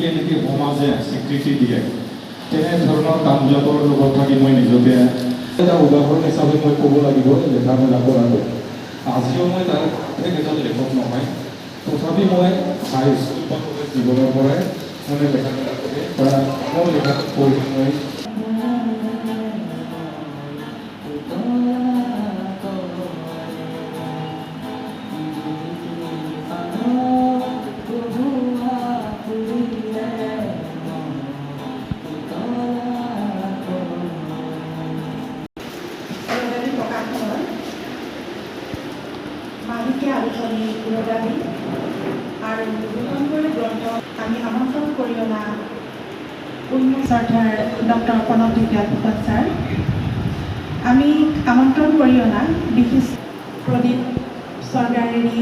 কেনেকৈ সমাজে স্বীকৃতি দিয়ে তেনেধৰণৰ কামবিলাকৰ লগত থাকি মই নিজকে এটা উদাহৰণ হিচাপে মই ক'ব লাগিব লেখা মেলা কৰাটো। আজিও মই তাৰ এজন লেখক নহয়, তথাপি মই হাইস্কুল বা কলেজ জীৱনৰ পৰাই মানে লেখা মেলা কৰি বা মোৰ লেখাটো পঢ়ি মই মালিকে আলোচনী ৰদাবি আৰু দুখনকৈ গ্ৰন্থ আমি আমন্ত্ৰণ কৰি অনা শ্ৰদ্ধাৰ ডক্টৰ প্ৰণৱ বিদ্যাভূষণ ছাৰ, আমি আমন্ত্ৰণ কৰি অনা বিশিষ্ট প্ৰদীপ চৰকাৰী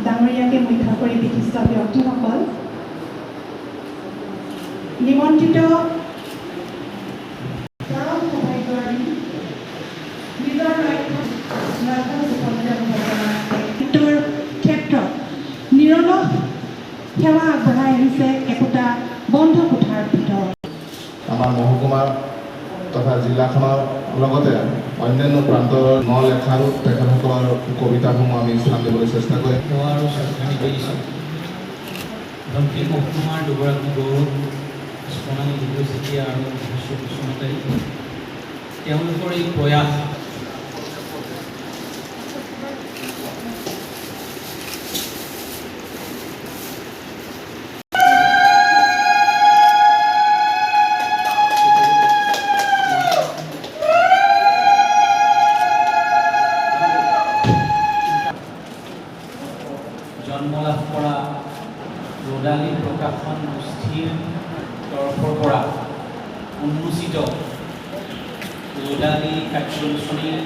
ডাঙৰীয়াকে মুখ্য কৰি বিশিষ্ট ব্যক্তিসকল, নিমন্ত্ৰিত ক্ষেত্ৰত নিৰলস সেৱা আগবঢ়াই আহিছে একোটা বন্ধ কোঠাৰ ভিতৰত। আমাৰ মহকুমা তথা জিলাখনৰ লগতে অন্যান্য প্ৰান্তৰ লেখাৰো তেখেতসকলৰ কবিতাসমূহ আমি স্থান দিবলৈ চেষ্টা কৰিম। সেৱা আৰু শ্ৰদ্ধা নিবেদিছোঁ ধমকী মহকুমাৰ দুগৰাকী গৌৰৱ স্পনালী গগৈ চেতিয়া আৰু ভাস্বৰ বসুমতাৰী, তেওঁলোকৰ এই প্ৰয়াস জন্ম লাভ কৰা ৰদালি প্ৰকাশন গোষ্ঠীৰ তৰফৰ পৰা উন্মোচিত ৰদালি কাব্যালোচনীৰ